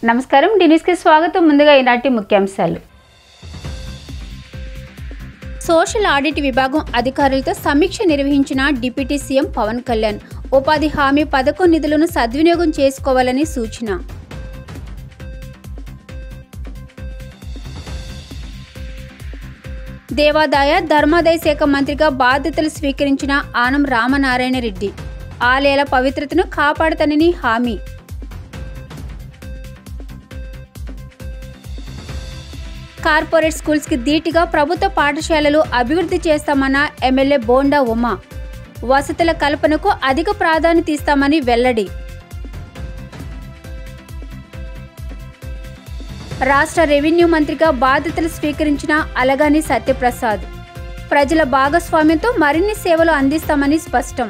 నమస్కారం డి-న్యూస్కి స్వాగతం. ముందుగా ఈనాటి ముఖ్యాంశాలు. సోషల్ ఆడిట్ విభాగం అధికారులతో సమీక్ష నిర్వహించిన డిప్యూటీ సీఎం పవన్ కళ్యాణ్. ఉపాధి హామీ పథకం నిధులను సద్వినియోగం చేసుకోవాలని సూచన. దేవాదాయ ధర్మాదాయ శాఖ మంత్రిగా బాధ్యతలు స్వీకరించిన ఆనం రామనారాయణ రెడ్డి. ఆలయాల పవిత్రతను కాపాడుతానని హామీ. కార్పొరేట్ స్కూల్స్కి ధీటుగా ప్రభుత్వ పాఠశాలలు అభివృద్ధి చేస్తామన్న ఎమ్మెల్యే బోండా ఉమా. వసతుల కల్పనకు అధిక ప్రాధాన్యత ఇస్తామని వెల్లడి. రాష్ట్ర రెవెన్యూ మంత్రిగా బాధ్యతలు స్వీకరించిన అలగాని సత్యప్రసాద్. ప్రజల భాగస్వామ్యంతో మరిన్ని సేవలు అందిస్తామని స్పష్టం.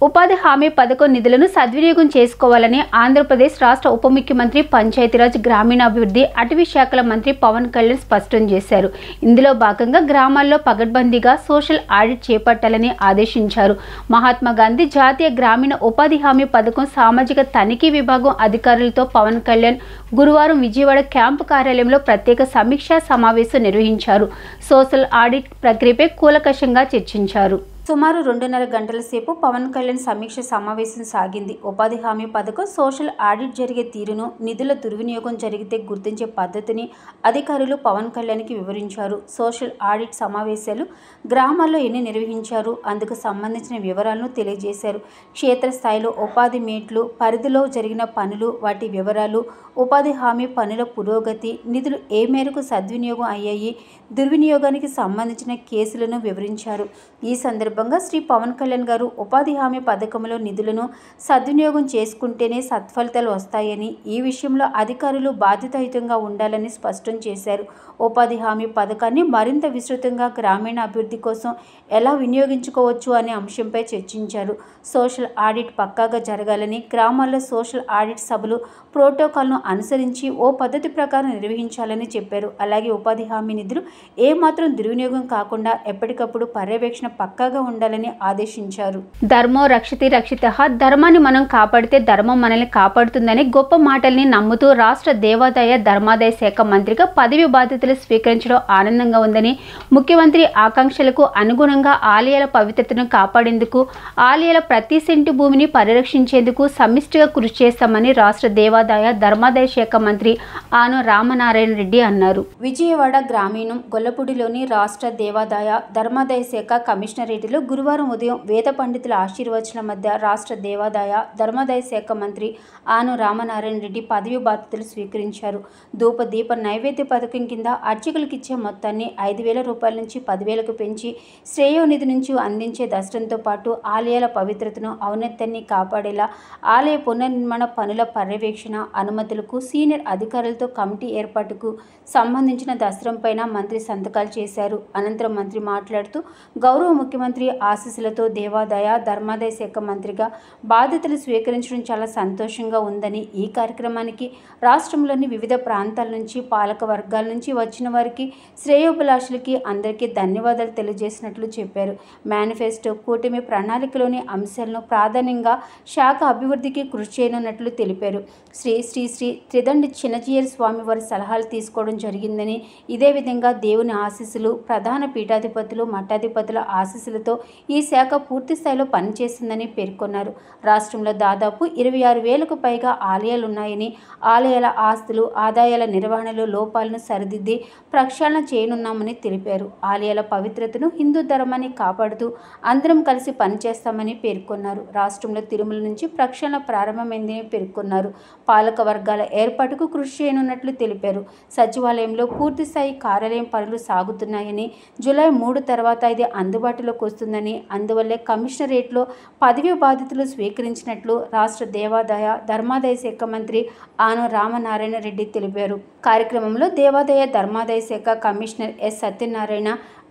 ఉపాధి హామీ పథకం నిధులను సద్వినియోగం చేసుకోవాలని ఆంధ్రప్రదేశ్ రాష్ట్ర ఉప ముఖ్యమంత్రి, పంచాయతీరాజ్, గ్రామీణాభివృద్ధి, అటవీ శాఖల మంత్రి పవన్ కళ్యాణ్ స్పష్టం చేశారు. ఇందులో భాగంగా గ్రామాల్లో పగడ్బందీగా సోషల్ ఆడిట్ చేపట్టాలని ఆదేశించారు. మహాత్మా గాంధీ జాతీయ గ్రామీణ ఉపాధి హామీ పథకం సామాజిక తనిఖీ విభాగం అధికారులతో పవన్ కళ్యాణ్ గురువారం విజయవాడ క్యాంపు కార్యాలయంలో ప్రత్యేక సమీక్షా సమావేశం నిర్వహించారు. సోషల్ ఆడిట్ ప్రక్రియపై కూలంకషంగా చర్చించారు. సుమారు 2.5 గంటల సేపు పవన్ కళ్యాణ్ సమీక్ష సమావేశం సాగింది. ఉపాధి హామీ పథకం సోషల్ ఆడిట్ జరిగే తీరును, నిధుల దుర్వినియోగం జరిగితే గుర్తించే పద్ధతిని అధికారులు పవన్ కళ్యాణ్కి వివరించారు. సోషల్ ఆడిట్ సమావేశాలు గ్రామాల్లో ఎన్ని నిర్వహించారు, అందుకు సంబంధించిన వివరాలను తెలియజేశారు. క్షేత్రస్థాయిలో ఉపాధి మేట్లు, పరిధిలో జరిగిన పనులు, వాటి వివరాలు, ఉపాధి హామీ పనుల పురోగతి, నిధులు ఏ మేరకు సద్వినియోగం అయ్యాయి, దుర్వినియోగానికి సంబంధించిన కేసులను వివరించారు. ఈ సందర్భంగా శ్రీ పవన్ కళ్యాణ్ గారు ఉపాధి హామీ పథకంలో నిధులను సద్వినియోగం చేసుకుంటేనే సత్ఫలితాలు వస్తాయని, ఈ విషయంలో అధికారులు బాధ్యతాయుతంగా ఉండాలని స్పష్టం చేశారు. ఉపాధి హామీ పథకాన్ని మరింత విస్తృతంగా గ్రామీణ అభివృద్ధి కోసం ఎలా వినియోగించుకోవచ్చు అనే అంశంపై చర్చించారు. సోషల్ ఆడిట్ పక్కాగా జరగాలని, గ్రామాల్లో సోషల్ ఆడిట్ సభలు ప్రోటోకాల్ను అనుసరించి ఓ పద్ధతి ప్రకారం నిర్వహించాలని చెప్పారు. అలాగే ఉపాధి హామీ నిధులు ఏమాత్రం దుర్వినియోగం కాకుండా ఎప్పటికప్పుడు పర్యవేక్షణ పక్కాగా ఉండాలని ఆదేశించారు. ధర్మో రక్షితి రక్షితః, ధర్మాన్ని మనం కాపాడితే ధర్మం మనల్ని కాపాడుతుందని గొప్ప మాటల్ని నమ్ముతూ రాష్ట్ర దేవాదాయ ధర్మాదాయ శాఖ మంత్రిగా పదవి బాధ్యతలు స్వీకరించడం ఆనందంగా ఉందని, ముఖ్యమంత్రి ఆకాంక్షలకు అనుగుణంగా ఆలయాల పవిత్రతను కాపాడేందుకు, ఆలయాల ప్రతి సెంటు భూమిని పరిరక్షించేందుకు సమిష్టిగా కృషి చేస్తామని రాష్ట్ర దేవాదాయ ధర్మాదాయ శాఖ మంత్రి ఆనం రామనారాయణ రెడ్డి అన్నారు. విజయవాడ గ్రామీణం గొల్లపూడిలోని రాష్ట్ర దేవాదాయ ధర్మాదాయ శాఖ కమిషనరేట్లో గురువారం ఉదయం వేద పండితుల ఆశీర్వచనం మధ్య రాష్ట్ర దేవాదాయ ధర్మాదాయ శాఖ మంత్రి ఆనం రామనారాయణ రెడ్డి పదవి బాధ్యతలు స్వీకరించారు. ధూప దీప నైవేద్య పథకం కింద అర్చకులకు ఇచ్చే మొత్తాన్ని 5,000 రూపాయల నుంచి 10,000కు పెంచి శ్రేయోనిధి నుంచి అందించే దర్శనంతో పాటు ఆలయాల పవిత్రతను, ఔన్నత్యాన్ని కాపాడేలా ఆలయ పునర్నిర్మాణ పనుల పర్యవేక్షణ, అనుమతులకు సీనియర్ అధికారులతో కమిటీ ఏర్పాటుకు సంబంధించిన దస్త్రంపైన మంత్రి సంతకాలు చేశారు. అనంతరం మంత్రి మాట్లాడుతూ, గౌరవ ముఖ్యమంత్రి ఆశీస్సులతో దేవాదాయ ధర్మాదాయ శాఖ మంత్రిగా బాధ్యతలు స్వీకరించడం చాలా సంతోషంగా ఉందని, ఈ కార్యక్రమానికి రాష్ట్రంలోని వివిధ ప్రాంతాల నుంచి, పాలక వర్గాల నుంచి వచ్చిన వారికి, శ్రేయోభిలాషులకి అందరికీ ధన్యవాదాలు తెలియజేసినట్లు చెప్పారు. మేనిఫెస్టో, కూటమి ప్రణాళికలోని అంశాలను ప్రాధాన్యంగా శాఖ అభివృద్ధికి కృషి చేయనున్నట్లు తెలిపారు. శ్రీ శ్రీ శ్రీ త్రిదండి చిన్నజీయర్ స్వామి వారి సలహాలు తీసుకోవడం జరిగిందని, ఇదే విధంగా దేవుని ఆశీస్సులు, ప్రధాన పీఠాధిపతులు, మఠాధిపతుల ఆశీస్సులతో ఈ శాఖ పూర్తి స్థాయిలో పనిచేస్తుందని పేర్కొన్నారు. రాష్ట్రంలో దాదాపు 26,000కు పైగా ఆలయాలున్నాయని, ఆలయాల ఆస్తులు, ఆదాయాల నిర్వహణలో లోపాలను సరిదిద్ది ప్రక్షాళన చేయనున్నామని తెలిపారు. ఆలయాల పవిత్రతను, హిందూ ధర్మాన్ని కాపాడుతూ అందరం కలిసి పనిచేస్తామని పేర్కొన్నారు. రాష్ట్రంలో తిరుమల నుంచి ప్రక్షాళన ప్రారంభమైందని పేర్కొన్నారు. పాలక వర్గాల ఏర్పాటుకు కృషి చేయనున్నట్లు తెలిపారు. సచివాలయంలో పూర్తిస్థాయి కార్యాలయం పనులు సాగుతున్నాయని, జూలై 3 తర్వాత ఇది అందుబాటులోకి వస్తుందని, అందువల్లే కమిషనరేట్లో పదవి బాధ్యతలు స్వీకరించినట్లు రాష్ట్ర దేవాదాయ ధర్మాదాయ శాఖ మంత్రి ఆనం రామనారాయణ రెడ్డి తెలిపారు. కార్యక్రమంలో దేవాదాయ ధర్మాదాయ శాఖ commissioner S Satyanarayana,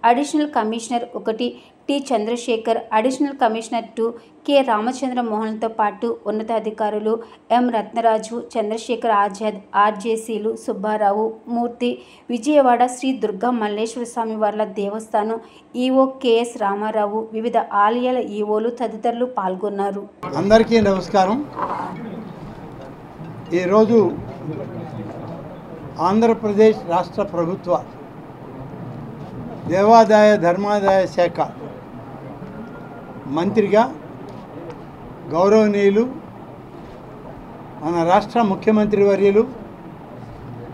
additional commissioner 1 T Chandrasekhar, additional commissioner 2 K Ramachandra మోహన్తో పాటు ఉన్నతాధికారులు ఎం రత్నరాజు, చంద్రశేఖర్ ఆజాద్, ఆర్జేసీలు సుబ్బారావు, మూర్తి, విజయవాడ శ్రీ దుర్గా మల్లేశ్వర స్వామి వార్ల దేవస్థానం ఈఓ కెఎస్ రామారావు, వివిధ ఆలయాల ఈఓలు తదితరులు పాల్గొన్నారు. అందరికీ నమస్కారం. ఈరోజు ఆంధ్రప్రదేశ్ రాష్ట్ర ప్రభుత్వ దేవాదాయ ధర్మాదాయ శాఖ మంత్రిగా గౌరవనీయులు మన రాష్ట్ర ముఖ్యమంత్రి వర్యులు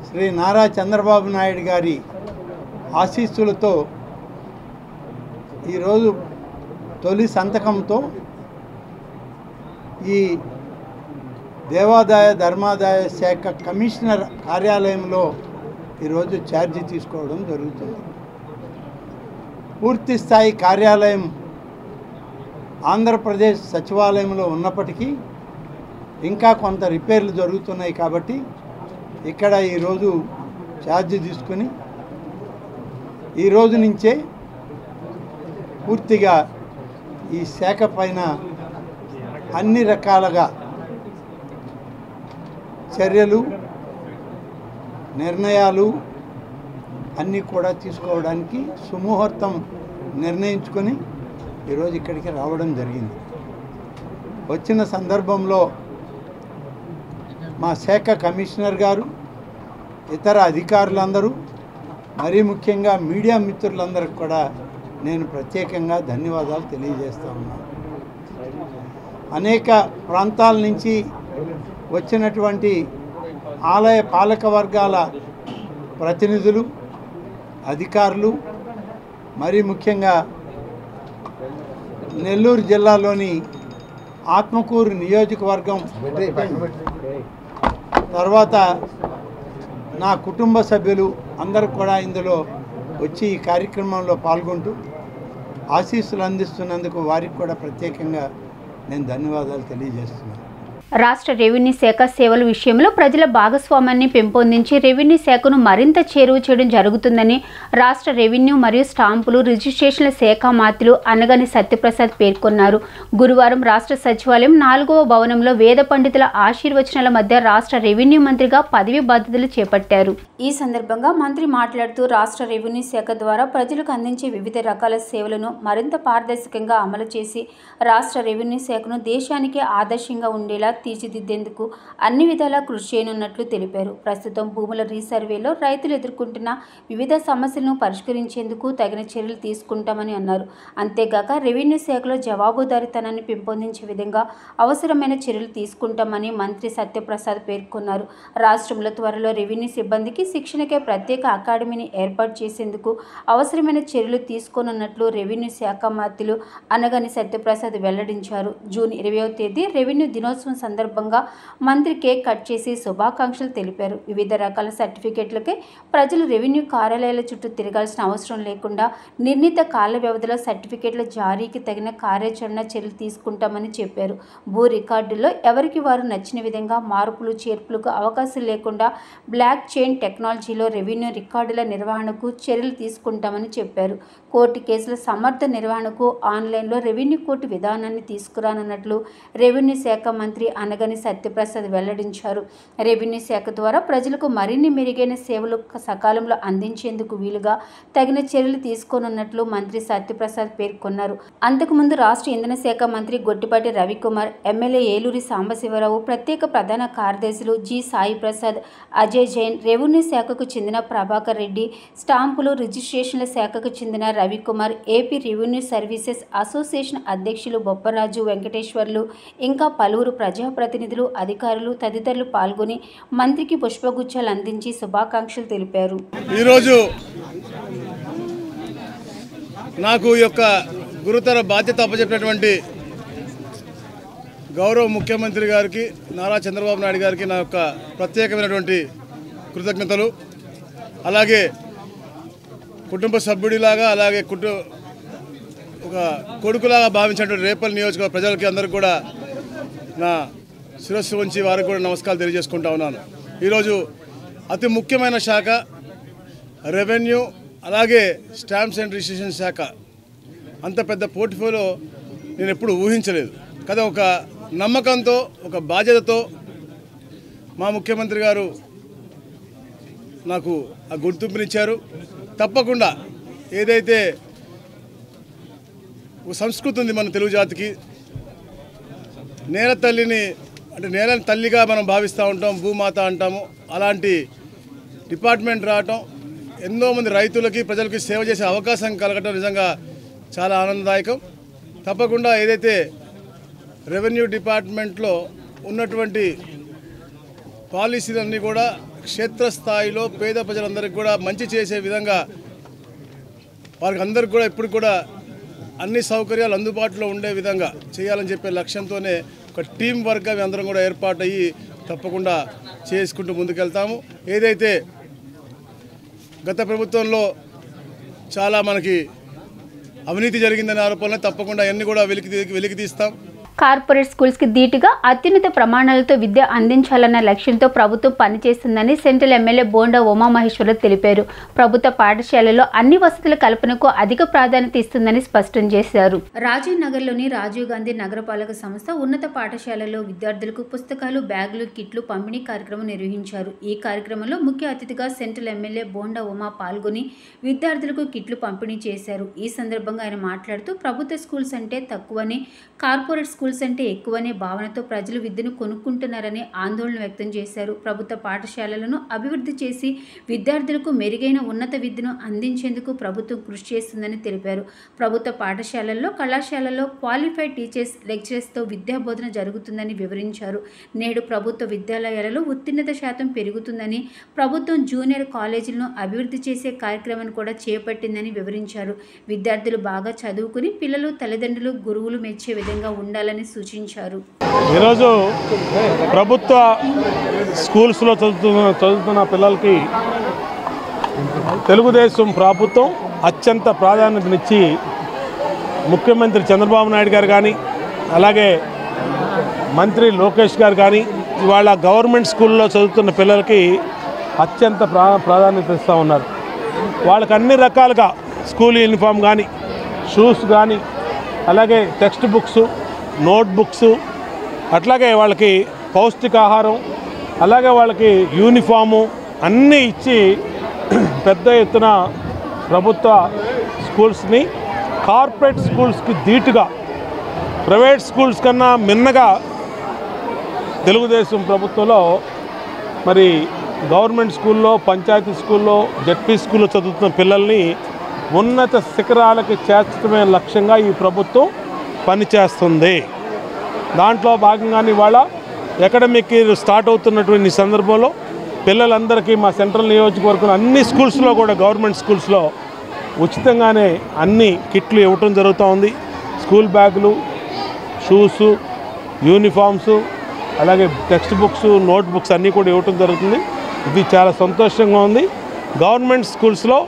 శ్రీ నారా చంద్రబాబు నాయుడు గారి ఆశీస్సులతో ఈరోజు తొలి సంతకంతో ఈ దేవాదాయ ధర్మాదాయ శాఖ కమిషనర్ కార్యాలయంలో ఈరోజు ఛార్జీ తీసుకోవడం జరుగుతుంది. పూర్తి స్థాయి కార్యాలయం ఆంధ్రప్రదేశ్ సచివాలయంలో ఉన్నప్పటికీ ఇంకా కొంత రిపేర్లు జరుగుతున్నాయి కాబట్టి ఇక్కడ ఈరోజు ఛార్జీ తీసుకుని ఈరోజు నుంచే పూర్తిగా ఈ శాఖ పైన అన్ని రకాలుగా చర్యలు నిర్ణయాలు అన్నీ కూడా తీసుకోవడానికి సుముహూర్తం నిర్ణయించుకొని ఈరోజు ఇక్కడికి రావడం జరిగింది. వచ్చిన సందర్భంలో మా శాఖ కమిషనర్ గారు, ఇతర అధికారులందరూ, మరీ ముఖ్యంగా మీడియా మిత్రులందరికీ కూడా నేను ప్రత్యేకంగా ధన్యవాదాలు తెలియజేస్తా ఉన్నాను. అనేక ప్రాంతాల నుంచి వచ్చినటువంటి ఆలయ పాలక వర్గాల ప్రతినిధులు, అధికారులు, మరీ ముఖ్యంగా నెల్లూరు జిల్లాలోని ఆత్మకూరు నియోజకవర్గం, తర్వాత నా కుటుంబ సభ్యులు అందరూ కూడా ఇందులో వచ్చి ఈ కార్యక్రమంలో పాల్గొంటూ ఆశీస్సులు అందిస్తున్నందుకు వారికి కూడా ప్రత్యేకంగా నేను ధన్యవాదాలు తెలియజేస్తున్నాను. రాష్ట్ర రెవెన్యూ శాఖ సేవల విషయంలో ప్రజల భాగస్వామ్యాన్ని పెంపొందించి రెవెన్యూ శాఖను మరింత చేరువ చేయడం జరుగుతుందని రాష్ట్ర రెవెన్యూ మరియు స్టాంపులు రిజిస్ట్రేషన్ల శాఖ మంత్రులు అనగాని సత్యప్రసాద్ పేర్కొన్నారు. గురువారం రాష్ట్ర సచివాలయం 4వ భవనంలో వేద పండితుల ఆశీర్వచనాల మధ్య రాష్ట్ర రెవెన్యూ మంత్రిగా పదవి బాధ్యతలు చేపట్టారు. ఈ సందర్భంగా మంత్రి మాట్లాడుతూ రాష్ట్ర రెవెన్యూ శాఖ ద్వారా ప్రజలకు అందించే వివిధ రకాల సేవలను మరింత పారదర్శకంగా అమలు చేసి రాష్ట్ర రెవెన్యూ శాఖను దేశానికి ఆదర్శంగా ఉండేలా తీర్చిదిద్దేందుకు అన్ని విధాలా కృషి చేయనున్నట్లు తెలిపారు. ప్రస్తుతం భూముల రీసర్వేలో రైతులు ఎదుర్కొంటున్న వివిధ సమస్యలను పరిష్కరించేందుకు తగిన చర్యలు తీసుకుంటామని అన్నారు. అంతేగాక రెవెన్యూ శాఖలో జవాబుదారీతనాన్ని పెంపొందించే విధంగా అవసరమైన చర్యలు తీసుకుంటామని మంత్రి సత్యప్రసాద్ పేర్కొన్నారు. రాష్ట్రంలో త్వరలో రెవెన్యూ సిబ్బందికి శిక్షణకే ప్రత్యేక అకాడమీని ఏర్పాటు చేసేందుకు అవసరమైన చర్యలు తీసుకోనున్నట్లు రెవెన్యూ శాఖ మంత్రులు అనగాని సత్యప్రసాద్ వెల్లడించారు. జూన్ 20వ తేదీ రెవెన్యూ దినోత్సవం సందర్భంగా మంత్రి కేక్ కట్ చేసి శుభాకాంక్షలు తెలిపారు. వివిధ రకాల సర్టిఫికెట్లకే ప్రజలు రెవెన్యూ కార్యాలయాల చుట్టూ తిరగాల్సిన అవసరం లేకుండా నిర్ణీత కాల వ్యవధిలో సర్టిఫికెట్ల జారీకి తగిన కార్యాచరణ చర్యలు తీసుకుంటామని చెప్పారు. భూ రికార్డుల్లో ఎవరికి వారు నచ్చిన విధంగా మార్పులు చేర్పులకు అవకాశం లేకుండా బ్లాక్ చైన్ టెక్నాలజీలో రెవెన్యూ రికార్డుల నిర్వహణకు చర్యలు తీసుకుంటామని చెప్పారు. కోర్టు కేసుల సమర్థ నిర్వహణకు ఆన్లైన్లో రెవెన్యూ కోర్టు విధానాన్ని తీసుకురానున్నట్లు రెవెన్యూ శాఖ మంత్రి అనగాని సత్యప్రసాద్ వెల్లడించారు. రెవెన్యూ శాఖ ద్వారా ప్రజలకు మరిన్ని మెరుగైన సేవలు సకాలంలో అందించేందుకు వీలుగా తగిన చర్యలు తీసుకోనున్నట్లు మంత్రి సత్యప్రసాద్ పేర్కొన్నారు. అంతకుముందు రాష్ట్ర ఇంధన శాఖ మంత్రి గొట్టిపాటి రవికుమార్, ఎమ్మెల్యే ఏలూరి సాంబశివరావు, ప్రత్యేక ప్రధాన కార్యదర్శులు జి సాయి ప్రసాద్, అజయ్ జైన్, రెవెన్యూ శాఖకు చెందిన ప్రభాకర్ రెడ్డి, స్టాంపులు రిజిస్ట్రేషన్ల శాఖకు చెందిన Ravikumar, AP revenue services association అధ్యక్షులు బొప్పరాజు వెంకటేశ్వర్లు, ఇంకా పలువురు ప్రజాప్రతినిధులు, అధికారులు తదితరులు పాల్గొని మంత్రికి పుష్పగుచ్చాలు అందించి శుభాకాంక్షలు తెలిపారు. ఈరోజు నాకు ఈ యొక్క గురుతర బాధ్యత అప్పచెప్పినటువంటి గౌరవ ముఖ్యమంత్రి గారికి, నారా చంద్రబాబు నాయుడు గారికి నా యొక్క ప్రత్యేకమైనటువంటి కృతజ్ఞతలు. అలాగే కుటుంబ సభ్యుడిలాగా, అలాగే ఒక కొడుకులాగా భావించినటువంటి రేపల్లి నియోజకవర్గ ప్రజలకి అందరికీ కూడా నా శిరస్సు ఉంచి వారికి కూడా నమస్కారాలు తెలియజేసుకుంటా ఉన్నాను. ఈరోజు అతి ముఖ్యమైన శాఖ రెవెన్యూ, అలాగే స్టాంప్స్ అండ్ రిజిస్ట్రేషన్ శాఖ. అంత పెద్ద పోర్ట్ఫోలియో నేను ఎప్పుడు ఊహించలేదు కదా. ఒక నమ్మకంతో, ఒక బాధ్యతతో మా ముఖ్యమంత్రి గారు నాకు ఆ గుర్తింపునిచ్చారు. తప్పకుండా ఏదైతే సంస్కృతి ఉంది మన తెలుగు జాతికి, నేల తల్లిని అంటే నేలని తల్లిగా మనం భావిస్తూ ఉంటాం, భూమాత అంటాము. అలాంటి డిపార్ట్మెంట్ రావటం, ఎంతోమంది రైతులకి ప్రజలకి సేవ చేసే అవకాశం కలగటం నిజంగా చాలా ఆనందదాయకం. తప్పకుండా ఏదైతే రెవెన్యూ డిపార్ట్మెంట్లో ఉన్నటువంటి పాలసీలన్నీ కూడా క్షేత్రస్థాయిలో పేద ప్రజలందరికీ కూడా మంచి చేసే విధంగా వారికి అందరికీ కూడా ఇప్పుడు కూడా అన్ని సౌకర్యాలు అందుబాటులో ఉండే విధంగా చేయాలని చెప్పే లక్ష్యంతోనే ఒక టీం వర్క్గా మేము అందరం కూడా ఏర్పాటయ్యి తప్పకుండా చేసుకుంటూ ముందుకెళ్తాము. ఏదైతే గత ప్రభుత్వంలో చాలా మనకి అవినీతి జరిగిందనే ఆరోపణలు తప్పకుండా అన్నీ కూడా వెలికి తీస్తాం. కార్పొరేట్ స్కూల్స్కి ధీటుగా అత్యున్నత ప్రమాణాలతో విద్య అందించాలన్న లక్ష్యంతో ప్రభుత్వం పనిచేస్తుందని సెంట్రల్ ఎమ్మెల్యే బోండా ఉమామహేశ్వరరావు తెలిపారు. ప్రభుత్వ పాఠశాలలో అన్ని వసతుల కల్పనకు అధిక ప్రాధాన్యత ఇస్తుందని స్పష్టం చేశారు. రాజీవ్ నగర్లోని రాజీవ్ గాంధీ నగరపాలక సంస్థ ఉన్నత పాఠశాలలో విద్యార్థులకు పుస్తకాలు, బ్యాగులు, కిట్లు పంపిణీ కార్యక్రమం నిర్వహించారు. ఈ కార్యక్రమంలో ముఖ్య అతిథిగా సెంట్రల్ ఎమ్మెల్యే బోండా ఉమా పాల్గొని విద్యార్థులకు కిట్లు పంపిణీ చేశారు. ఈ సందర్భంగా ఆయన మాట్లాడుతూ ప్రభుత్వ స్కూల్స్ అంటే తక్కువని, కార్పొరేట్ స్కూల్స్ అంటే ఎక్కువనే భావనతో ప్రజలు విద్యను కొనుక్కుంటున్నారని ఆందోళన వ్యక్తం చేశారు. ప్రభుత్వ పాఠశాలలను అభివృద్ధి చేసి విద్యార్థులకు మెరుగైన ఉన్నత విద్యను అందించేందుకు ప్రభుత్వం కృషి చేస్తుందని తెలిపారు. ప్రభుత్వ పాఠశాలల్లో, కళాశాలల్లో క్వాలిఫైడ్ టీచర్స్, లెక్చరర్స్తో విద్యాబోధన జరుగుతుందని వివరించారు. నేడు ప్రభుత్వ విద్యాలయాలలో ఉత్తీర్ణత శాతం పెరుగుతుందని, ప్రభుత్వం జూనియర్ కాలేజీలను అభివృద్ధి చేసే కార్యక్రమాన్ని కూడా చేపట్టిందని వివరించారు. విద్యార్థులు బాగా చదువుకుని పిల్లలు, తల్లిదండ్రులు, గురువులు మెచ్చే విధంగా ఉండాలని సూచించారు. ఈరోజు ప్రభుత్వ స్కూల్స్లో చదువుతున్న పిల్లలకి తెలుగుదేశం ప్రభుత్వం అత్యంత ప్రాధాన్యతనిచ్చి ముఖ్యమంత్రి చంద్రబాబు నాయుడు గారు కానీ, అలాగే మంత్రి లోకేష్ గారు కానీ ఇవాళ గవర్నమెంట్ స్కూల్లో చదువుతున్న పిల్లలకి అత్యంత ప్రాధాన్యత ఇస్తూ ఉన్నారు. వాళ్ళకి అన్ని రకాలుగా స్కూల్ యూనిఫామ్ కానీ, షూస్ కానీ, అలాగే టెక్స్ట్ బుక్స్, నోట్ బుక్స్, అట్లాగే వాళ్ళకి పౌష్టికాహారం, అలాగే వాళ్ళకి యూనిఫాము అన్నీ ఇచ్చి పెద్ద ఎత్తున ప్రభుత్వ స్కూల్స్ని కార్పొరేట్ స్కూల్స్కి ధీటుగా, ప్రైవేట్ స్కూల్స్ కన్నా మిన్నగా తెలుగుదేశం ప్రభుత్వంలో మరి గవర్నమెంట్ స్కూల్లో, పంచాయతీ స్కూల్లో, జడ్పీ స్కూల్లో చదువుతున్న పిల్లల్ని ఉన్నత శిఖరాలకి చేర్చడమే లక్ష్యంగా ఈ ప్రభుత్వం పనిచేస్తుంది. దాంట్లో భాగంగానే ఇవాళ అకాడమిక్ ఇయర్ స్టార్ట్ అవుతున్నటువంటి సందర్భంలో పిల్లలందరికీ మా సెంట్రల్ నియోజకవర్గం అన్ని స్కూల్స్లో కూడా, గవర్నమెంట్ స్కూల్స్లో ఉచితంగానే అన్ని కిట్లు ఇవ్వటం జరుగుతూ ఉంది. స్కూల్ బ్యాగులు, షూసు, యూనిఫామ్సు, అలాగే టెక్స్ట్ బుక్స్, నోట్ బుక్స్ అన్నీ కూడా ఇవ్వటం జరుగుతుంది. ఇది చాలా సంతోషంగా ఉంది. గవర్నమెంట్ స్కూల్స్లో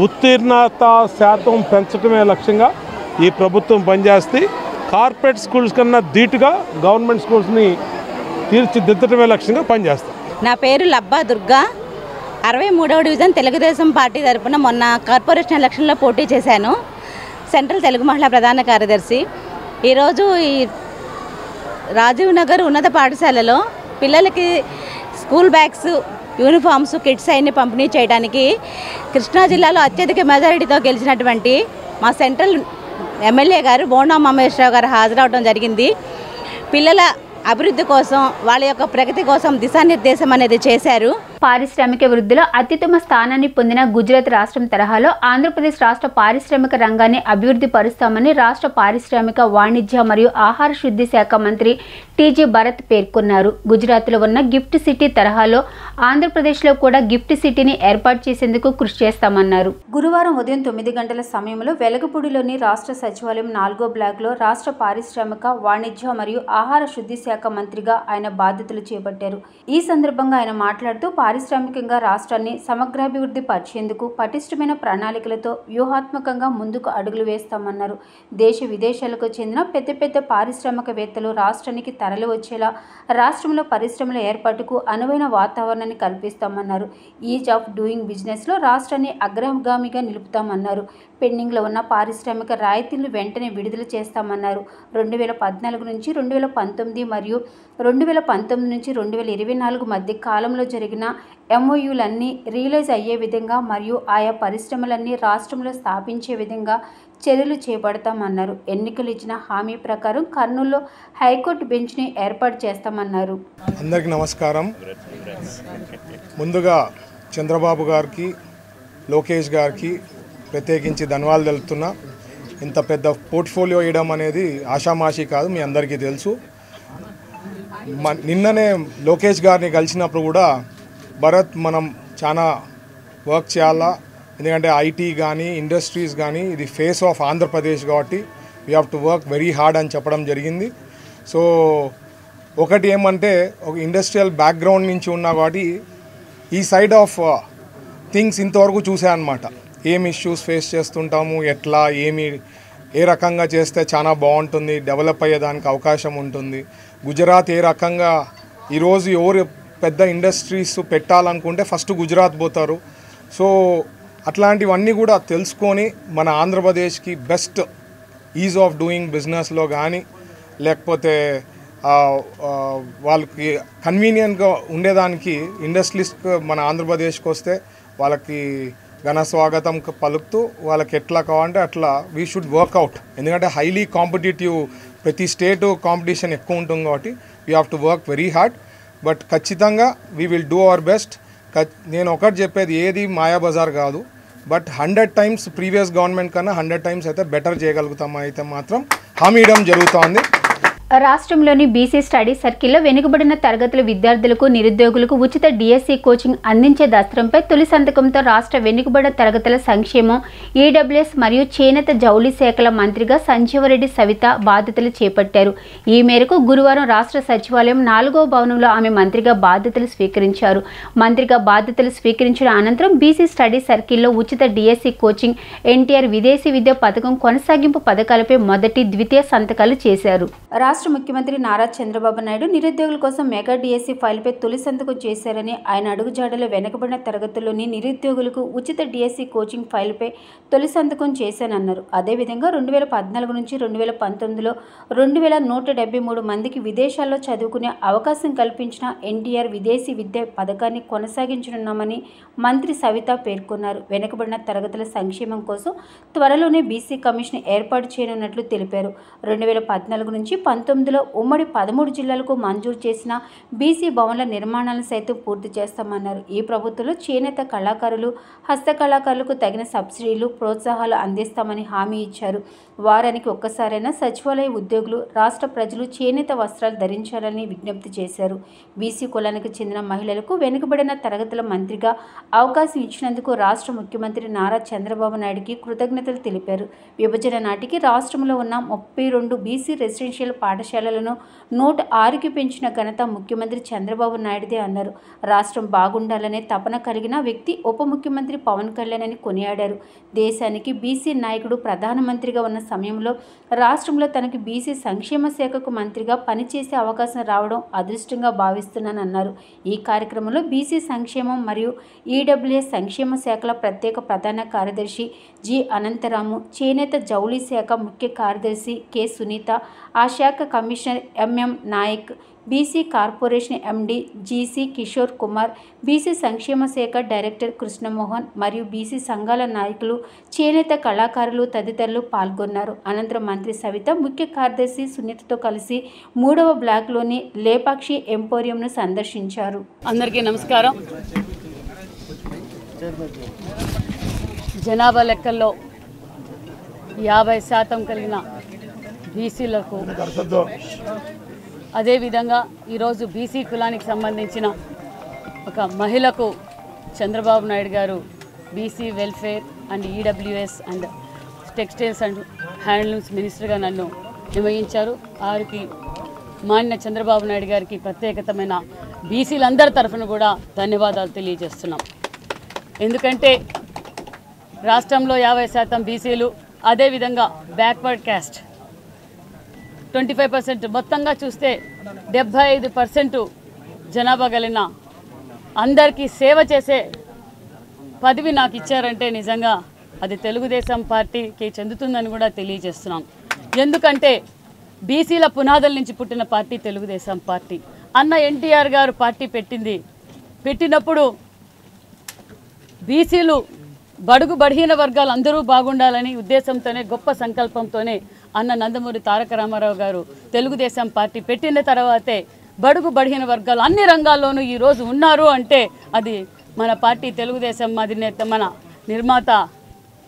ఉత్తీర్ణత శాతం పెంచడమే లక్ష్యంగా ఈ ప్రభుత్వం పనిచేస్తే, కార్పొరేట్ స్కూల్స్ కన్నా ధీటుగా గవర్నమెంట్ స్కూల్స్ని తీర్చిదిద్దడమే లక్ష్యంగా పనిచేస్తాం. నా పేరు లబ్బా దుర్గా, 63వ డివిజన్ తెలుగుదేశం పార్టీ తరఫున మొన్న కార్పొరేషన్ ఎలక్షన్లో పోటీ చేశాను. సెంట్రల్ తెలుగు మహిళా ప్రధాన కార్యదర్శి. ఈరోజు ఈ రాజీవ్ నగర్ ఉన్నత పాఠశాలలో పిల్లలకి స్కూల్ బ్యాగ్స్, యూనిఫామ్స్, కిట్స్ అన్ని పంపిణీ చేయడానికి కృష్ణా జిల్లాలో అత్యధిక మెజారిటీతో గెలిచినటువంటి మా సెంట్రల్ ఎమ్మెల్యే గారు బోండా ఉమామహేశ్వరరావు గారు హాజరవడం జరిగింది. పిల్లల అభివృద్ధి కోసం, వాళ్ళ యొక్క ప్రగతి కోసం దిశానిర్దేశం అనేది చేశారు. పారిశ్రామిక వృద్ధిలో అత్యుత్తమ స్థానాన్ని పొందిన గుజరాత్ రాష్ట్రం తరహాలో ఆంధ్రప్రదేశ్ రాష్ట్ర పారిశ్రామిక రంగాన్ని అభివృద్ధి పరుస్తామని రాష్ట్ర పారిశ్రామిక, వాణిజ్య మరియు ఆహార శుద్ధి శాఖ మంత్రి టీజీ భరత్ పేర్కొన్నారు. గుజరాత్లో ఉన్న గిఫ్ట్ సిటీ తరహాలో ఆంధ్రప్రదేశ్లో కూడా గిఫ్ట్ సిటీని ఏర్పాటు చేసేందుకు కృషి చేస్తామన్నారు. గురువారం ఉదయం 9 గంటల సమయంలో వెలగపూడిలోని రాష్ట్ర సచివాలయం 4వ బ్లాక్లో రాష్ట్ర పారిశ్రామిక, వాణిజ్య మరియు ఆహార శుద్ధి శాఖ మంత్రిగా ఆయన బాధ్యతలు చేపట్టారు. ఈ సందర్భంగా ఆయన మాట్లాడుతూ పారిశ్రామికంగా రాష్ట్రాన్ని సమగ్రాభివృద్ధి పరిచేందుకు పటిష్టమైన ప్రణాళికలతో వ్యూహాత్మకంగా ముందుకు అడుగులు వేస్తామన్నారు. దేశ విదేశాలకు చెందిన పెద్ద పెద్ద పారిశ్రామికవేత్తలు రాష్ట్రానికి తరలి వచ్చేలా రాష్ట్రంలో పరిశ్రమల ఏర్పాటుకు అనువైన వాతావరణాన్ని కల్పిస్తామన్నారు. ఈజ్ ఆఫ్ డూయింగ్ బిజినెస్లో రాష్ట్రాన్ని అగ్రగామిగా నిలుపుతామన్నారు. పెండింగ్లో ఉన్న పారిశ్రామిక రాయితీలను వెంటనే విడుదల చేస్తామన్నారు. 2014 నుంచి 2019 మరియు 2019 నుంచి 2024 మధ్య కాలంలో జరిగిన ఎంఓయూలన్నీ రియలైజ్ అయ్యే విధంగా మరియు ఆయా పరిశ్రమలన్నీ రాష్ట్రంలో స్థాపించే విధంగా చర్యలు చేపడతామన్నారు. ఎన్నికలు ఇచ్చిన హామీ ప్రకారం కర్నూలులో హైకోర్టు బెంచ్ని ఏర్పాటు చేస్తామన్నారు. అందరికీ నమస్కారం. ముందుగా చంద్రబాబు గారికి, లోకేష్ గారికి ప్రత్యేకించి ధన్యవాదాలు తెలుపుతున్నా. ఇంత పెద్ద పోర్ట్ఫోలియో ఇవ్వడం అనేది ఆషామాషి కాదు, మీ అందరికీ తెలుసు. నిన్ననే లోకేష్ గారిని కలిసినప్పుడు కూడా భరత్ మనం చాలా వర్క్ చేయాలా, ఎందుకంటే ఐటీ కానీ ఇండస్ట్రీస్ కానీ ఇది ఫేస్ ఆఫ్ ఆంధ్రప్రదేశ్ కాబట్టి we have to work very hard అని చెప్పడం జరిగింది. సో ఒకటి ఏమంటే ఒక ఇండస్ట్రియల్ బ్యాక్గ్రౌండ్ నుంచి ఉన్నా కాబట్టి ఈ సైడ్ ఆఫ్ థింగ్స్ ఇంతవరకు చూసాను అనమాట. ఏం ఇష్యూస్ ఫేస్ చేస్తుంటాము, ఎట్లా ఏ రకంగా చేస్తే చాలా బాగుంటుంది, డెవలప్ అయ్యేదానికి అవకాశం ఉంటుంది. గుజరాత్ ఏ రకంగా ఈరోజు ఎవరు పెద్ద ఇండస్ట్రీస్ పెట్టాలనుకుంటే ఫస్ట్ గుజరాత్ పోతారు. సో అట్లాంటివన్నీ కూడా తెలుసుకొని మన ఆంధ్రప్రదేశ్కి బెస్ట్ ఈజ్ ఆఫ్ డూయింగ్ బిజినెస్లో కానీ లేకపోతే వాళ్ళకి కన్వీనియంట్గా ఉండేదానికి ఇండస్ట్రీస్కి మన ఆంధ్రప్రదేశ్కి వస్తే వాళ్ళకి ఘన స్వాగతం పలుకుతూ వాళ్ళకి ఎట్లా కావాలంటే అట్లా వీ షుడ్ వర్క్అవుట్. ఎందుకంటే హైలీ కాంపిటేటివ్, ప్రతి స్టేటు కాంపిటీషన్ ఎక్కువ ఉంటుంది కాబట్టి we have to work very hard. But ఖచ్చితంగా we will do our best. నేను ఒకటి చెప్పేది, ఏది మాయాబజార్ కాదు. బట్ 100 times ప్రీవియస్ గవర్నమెంట్ కన్నా 100 times అయితే బెటర్ చేయగలుగుతాం అయితే మాత్రం హామీ ఇవ్వడం జరుగుతోంది. రాష్ట్రంలోని బీసీ స్టడీ సర్కిల్లో వెనుకబడిన తరగతుల విద్యార్థులకు, నిరుద్యోగులకు ఉచిత డిఎస్సి కోచింగ్ అందించే దస్త్రంపై తొలి సంతకంతో రాష్ట్ర వెనుకబడిన తరగతుల సంక్షేమం, ఈడబ్ల్యూఎస్ మరియు చేనేత జౌళి శాఖల మంత్రిగా సంజీవరెడ్డి సవిత బాధ్యతలు చేపట్టారు. ఈ మేరకు గురువారం రాష్ట్ర సచివాలయం 4వ భవనంలో ఆమె మంత్రిగా బాధ్యతలు స్వీకరించారు. మంత్రిగా బాధ్యతలు స్వీకరించిన అనంతరం బీసీ స్టడీ సర్కిల్లో ఉచిత డిఎస్సి కోచింగ్, ఎన్టీఆర్ విదేశీ విద్యా పథకం కొనసాగింపు పథకాలపై మొదటి, ద్వితీయ సంతకాలు చేశారు. రాష్ట్ర ముఖ్యమంత్రి నారా చంద్రబాబు నాయుడు నిరుద్యోగుల కోసం మెగా డిఎస్సి ఫైల్పై తొలి సంతకం చేశారని, ఆయన అడుగుజాడలో వెనుకబడిన తరగతుల్లోని నిరుద్యోగులకు ఉచిత డిఎస్సి కోచింగ్ ఫైల్పై తొలి సంతకం చేశానన్నారు. అదేవిధంగా 2014 నుంచి 2019లో 2173 మందికి విదేశాల్లో చదువుకునే అవకాశం కల్పించిన ఎన్టీఆర్ విదేశీ విద్యా పథకాన్ని కొనసాగించనున్నామని మంత్రి సవిత పేర్కొన్నారు. వెనుకబడిన తరగతుల సంక్షేమం కోసం త్వరలోనే బీసీ కమిషన్ ఏర్పాటు చేయనున్నట్లు తెలిపారు. 2014 నుంచి 2019లో ఉమ్మడి 13 జిల్లాలకు మంజూరు చేసిన బీసీ భవన్ల నిర్మాణాలను సైతం పూర్తి చేస్తామన్నారు. ఈ ప్రభుత్వంలో చేనేత కళాకారులు, హస్తకళాకారులకు తగిన సబ్సిడీలు, ప్రోత్సాహాలు అందిస్తామని హామీ ఇచ్చారు. వారానికి ఒక్కసారైనా సచివాలయ ఉద్యోగులు, రాష్ట్ర ప్రజలు చేనేత వస్త్రాలు ధరించాలని విజ్ఞప్తి చేశారు. బీసీ కులానికి చెందిన మహిళలకు వెనుకబడిన తరగతుల మంత్రిగా అవకాశం ఇచ్చినందుకు రాష్ట్ర ముఖ్యమంత్రి నారా చంద్రబాబు నాయుడుకి కృతజ్ఞతలు తెలిపారు. విభజన నాటికి రాష్ట్రంలో ఉన్న 32 బీసీ రెసిడెన్షియల్ పాఠశాలలను 106కి పెంచిన ఘనత ముఖ్యమంత్రి చంద్రబాబు నాయుడుదే అన్నారు. రాష్ట్రం బాగుండాలనే తపన కలిగిన వ్యక్తి ఉప ముఖ్యమంత్రి పవన్ కళ్యాణ్ అని కొనియాడారు. దేశానికి బీసీ నాయకుడు ప్రధానమంత్రిగా ఉన్న సమయంలో రాష్ట్రంలో తనకి బీసీ సంక్షేమ శాఖకు మంత్రిగా పనిచేసే అవకాశం రావడం అదృష్టంగా భావిస్తున్నానన్నారు. ఈ కార్యక్రమంలో బీసీ సంక్షేమం మరియు ఈడబ్ల్యూఎస్ సంక్షేమ శాఖల ప్రత్యేక ప్రధాన కార్యదర్శి జి అనంతరాము, చేనేత జౌళి శాఖ ముఖ్య కార్యదర్శి కె సునీత, ఆ శాఖ commissioner MM Nayak, BC corporation MD GC Kishore Kumar, BC సంక్షేమ శాఖ డైరెక్టర్ కృష్ణమోహన్ మరియు బీసీ సంఘాల నాయకులు, చేనేత కళాకారులు తదితరులు పాల్గొన్నారు. అనంతరం మంత్రి సవిత ముఖ్య కార్యదర్శి సునీతతో కలిసి 3వ బ్లాక్లోని లేపాక్షి ఎంపోరియంను సందర్శించారు. అందరికీ నమస్కారం. జనాభా లెక్కల్లో 50% కలిగిన బీసీలకు, అదేవిధంగా ఈరోజు బీసీ కులానికి సంబంధించిన ఒక మహిళకు చంద్రబాబు నాయుడు గారు BC welfare and EWS and textiles and handlooms మినిస్టర్గా నన్ను నియమించారు. వారికి మాన్య చంద్రబాబు నాయుడు గారికి ప్రత్యేకతమైన బీసీలందరి తరఫున కూడా ధన్యవాదాలు తెలియజేస్తున్నాం. ఎందుకంటే రాష్ట్రంలో 50% బీసీలు, అదేవిధంగా బ్యాక్వర్డ్ క్యాస్ట్ 25%, మొత్తంగా చూస్తే 75% జనాభా కలిగిన అందరికీ సేవ చేసే పదవి నాకు ఇచ్చారంటే నిజంగా అది తెలుగుదేశం పార్టీకి చెందుతుందని కూడా తెలియజేస్తున్నాం. ఎందుకంటే బీసీల పునాదుల నుంచి పుట్టిన పార్టీ తెలుగుదేశం పార్టీ. అన్న ఎన్టీఆర్ గారు పార్టీ పెట్టింది పెట్టినప్పుడు బీసీలు బడుగు బలహీన వర్గాలు అందరూ బాగుండాలని ఉద్దేశంతోనే గొప్ప సంకల్పంతోనే అన్న నందమూరి తారక రామారావు గారు తెలుగుదేశం పార్టీ పెట్టిన తర్వాతే బడుగు బలహీన వర్గాలు అన్ని రంగాల్లోనూ ఈరోజు ఉన్నారు అంటే అది మన పార్టీ తెలుగుదేశం అధినేత మన నిర్మాత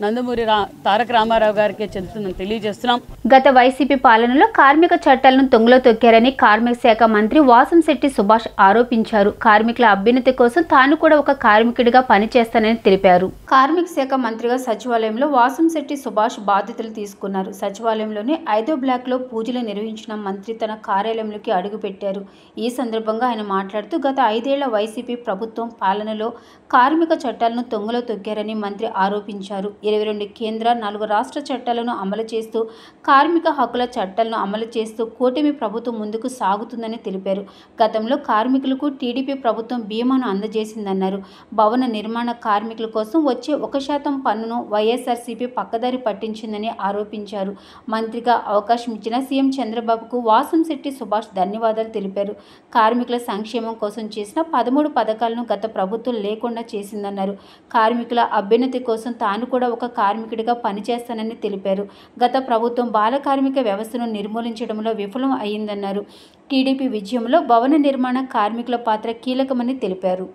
నందమూరి తారక రామారావు గారికి చెందుతుందని తెలియజేస్తున్నాం. గత వైసీపీ పాలనలో కార్మిక చట్టాలను తొంగలో తొక్కారని కార్మిక శాఖ మంత్రి వాసంశెట్టి సుభాష్ ఆరోపించారు. కార్మికుల అభ్యున్నతి కోసం తాను కూడా ఒక కార్మికుడిగా పనిచేస్తానని తెలిపారు. కార్మిక శాఖ మంత్రిగా సచివాలయంలో వాసంశెట్టి సుభాష్ బాధ్యతలు తీసుకున్నారు. సచివాలయంలోని 5వ బ్లాక్లో పూజలు నిర్వహించిన మంత్రి తన కార్యాలయంలోకి అడుగుపెట్టారు. ఈ సందర్భంగా ఆయన మాట్లాడుతూ గత 5 ఏళ్ల వైసీపీ ప్రభుత్వం పాలనలో కార్మిక చట్టాలను తొంగలో తొక్కారని మంత్రి ఆరోపించారు. 22 కేంద్ర 4 రాష్ట్ర చట్టాలను అమలు చేస్తూ కార్మిక హక్కుల చట్టాలను అమలు చేస్తూ కూటమి ప్రభుత్వం ముందుకు సాగుతుందని తెలిపారు. గతంలో కార్మికులకు టీడీపీ ప్రభుత్వం బీమాను అందజేసిందన్నారు. భవన నిర్మాణ కార్మికుల కోసం వచ్చే 1% పన్నును వైఎస్ఆర్సీపీ పక్కదారి పట్టించిందని ఆరోపించారు. మంత్రిగా అవకాశం ఇచ్చిన సీఎం చంద్రబాబుకు వాసంశెట్టి సుభాష్ ధన్యవాదాలు తెలిపారు. కార్మికుల సంక్షేమం కోసం చేసిన 13 పథకాలను గత ప్రభుత్వం లేకుండా చేసిందన్నారు. కార్మికుల అభ్యున్నతి కోసం తాను కూడా ఒక కార్మికుడిగా పనిచేస్తానని తెలిపారు. గత ప్రభుత్వం బాల కార్మిక వ్యవస్థను నిర్మూలించడంలో విఫలం అయిందన్నారు. టీడీపీ విజయంలో భవన నిర్మాణ కార్మికుల పాత్ర కీలకమని తెలిపారు.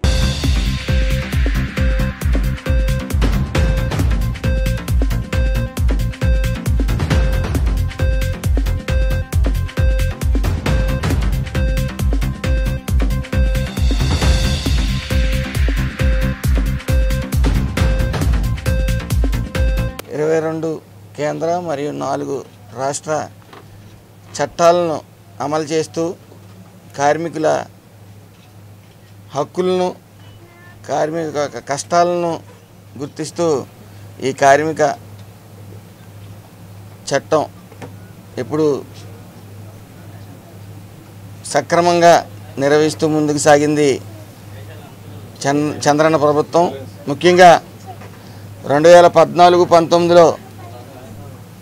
కేంద్ర మరియు 4 రాష్ట్ర చట్టాలను అమలు చేస్తూ కార్మికుల హక్కులను కార్మిక కష్టాలను గుర్తిస్తూ ఈ కార్మిక చట్టం ఎప్పుడు సక్రమంగా నిర్వహిస్తూ ముందుకు సాగింది చంద్రన్న ప్రభుత్వం. ముఖ్యంగా 2014-19లో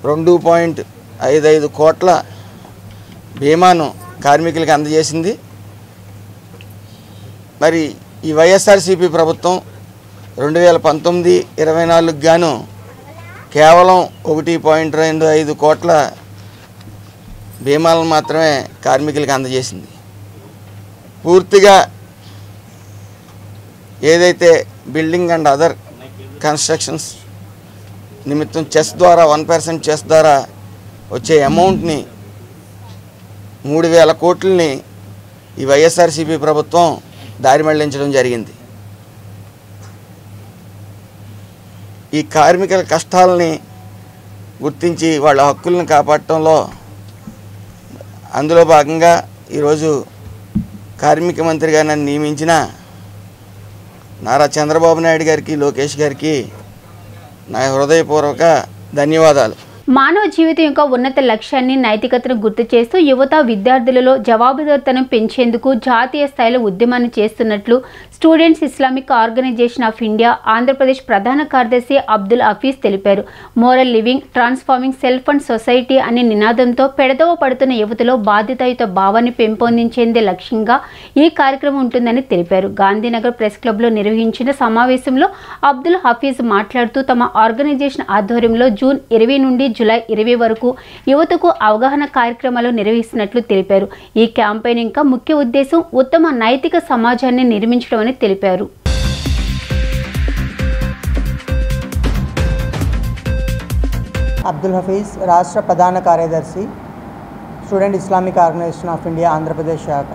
2.55 కోట్ల బీమాను కార్మికులకు అందజేసింది. మరి ఈ వైఎస్ఆర్సీపీ ప్రభుత్వం 2019-24 గాను కేవలం 1.25 కోట్ల బీమాలను మాత్రమే కార్మికులకు అందజేసింది. పూర్తిగా ఏదైతే బిల్డింగ్ అండ్ అదర్ కన్స్ట్రక్షన్స్ నిమిత్తం చెస్ ద్వారా 1% చెస్ ద్వారా వచ్చే అమౌంట్ని 3,000 కోట్లని ఈ వైఎస్ఆర్సీపీ ప్రభుత్వం దారి మళ్లించడం జరిగింది. ఈ కార్మికుల కష్టాలని గుర్తించి వాళ్ళ హక్కులను కాపాడటంలో అందులో భాగంగా ఈరోజు కార్మిక మంత్రిగా నన్ను నియమించిన నారా చంద్రబాబు నాయుడు గారికి, లోకేష్ గారికి నా హృదయపూర్వక ధన్యవాదాలు. మానవ జీవితం యొక్క ఉన్నత లక్ష్యాన్ని నైతికతను గుర్తు చేస్తూ యువత విద్యార్థులలో జవాబుదారీతనం పెంచేందుకు జాతీయ స్థాయిలో ఉద్యమాన్ని చేస్తున్నట్లు students Islamic organisation of India Andhra Pradesh ప్రధాన కార్యదర్శి అబ్దుల్ హఫీజ్ తెలిపారు. Moral living transforming self and society అనే నినాదంతో పెడదవ పడుతున్న యువతలో బాధ్యతాయుత భావాన్ని పెంపొందించేందే లక్ష్యంగా ఈ కార్యక్రమం ఉంటుందని తెలిపారు. గాంధీనగర్ ప్రెస్ క్లబ్లో నిర్వహించిన సమావేశంలో అబ్దుల్ హఫీజ్ మాట్లాడుతూ తమ ఆర్గనైజేషన్ ఆధ్వర్యంలో జూన్ 20 నుండి జూలై 20 వరకు యువతకు అవగాహన కార్యక్రమాలు నిర్వహిస్తున్నట్లు తెలిపారు. ఈ క్యాంపెయిన్ ఇంకా ముఖ్య ఉద్దేశం ఉత్తమ నైతిక సమాజాన్ని నిర్మించడం అని తెలిపారు. అబ్దుల్ హఫీజ్, రాష్ట్ర ప్రధాన కార్యదర్శి, Student Islamic organisation of India Andhra Pradesh శాఖ.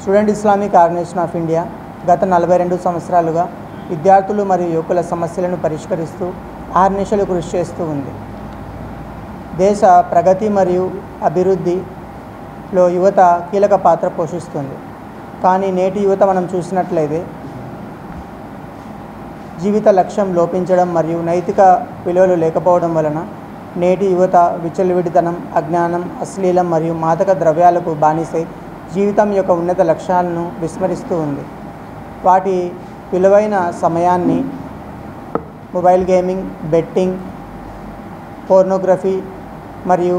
Student Islamic organisation of India గత 42 సంవత్సరాలుగా విద్యార్థులు మరియు యువకుల సమస్యలను పరిష్కరిస్తూ అహర్నిశలు కృషి చేస్తూ ఉంది. దేశ ప్రగతి మరియు అభివృద్ధిలో యువత కీలక పాత్ర పోషిస్తుంది. కానీ నేటి యువత మనం చూసినట్లయితే జీవిత లక్ష్యం లోపించడం మరియు నైతిక విలువలు లేకపోవడం వలన నేటి యువత విచ్చలవిడితనం, అజ్ఞానం, అశ్లీలం మరియు మాదక ద్రవ్యాలకు బానిసై జీవితం యొక్క ఉన్నత లక్ష్యాలను విస్మరిస్తూ ఉంది. వాటి విలువైన సమయాన్ని మొబైల్ గేమింగ్, బెట్టింగ్, పోర్నోగ్రఫీ మరియు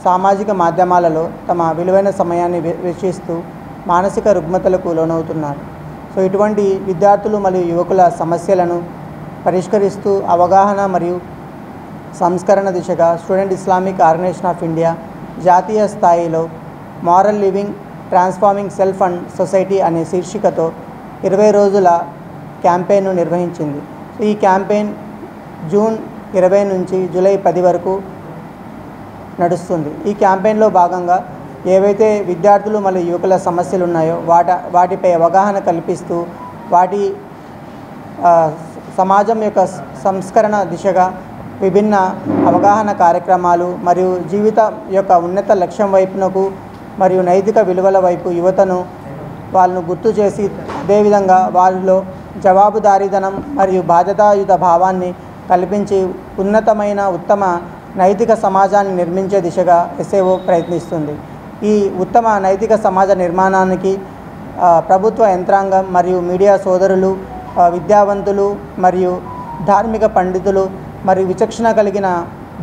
సామాజిక మాధ్యమాలలో తమ విలువైన సమయాన్ని వెచ్చిస్తూ మానసిక రుగ్మతలకు లోనవుతున్నారు. సో ఇటువంటి విద్యార్థులు మరియు యువకుల సమస్యలను పరిష్కరిస్తూ అవగాహన మరియు సంస్కరణ దిశగా student Islamic organisation of India జాతీయ స్థాయిలో moral living transforming self and society అనే శీర్షికతో 20 రోజుల క్యాంపెయిన్ను నిర్వహించింది. ఈ క్యాంపెయిన్ జూన్ 20 నుంచి జూలై 10 వరకు నడుస్తుంది. ఈ క్యాంపెయిన్లో భాగంగా ఏవైతే విద్యార్థులు మరియు యువకుల సమస్యలు ఉన్నాయో వాటిపై అవగాహన కల్పిస్తూ వాటి సమాజం యొక్క సంస్కరణ దిశగా విభిన్న అవగాహన కార్యక్రమాలు మరియు జీవితం యొక్క ఉన్నత లక్ష్యం వైపునకు మరియు నైతిక విలువల వైపు యువతను వాళ్ళను గుర్తు చేసి అదేవిధంగా వారిలో జవాబుదారీతనం మరియు బాధ్యతాయుత భావాన్ని కల్పించి ఉన్నతమైన ఉత్తమ నైతిక సమాజాన్ని నిర్మించే దిశగా ఎస్ఏఓ ప్రయత్నిస్తుంది. ఈ ఉత్తమ నైతిక సమాజ నిర్మాణానికి ప్రభుత్వ యంత్రాంగం మరియు మీడియా సోదరులు, విద్యావంతులు మరియు ధార్మిక పండితులు మరియు విచక్షణ కలిగిన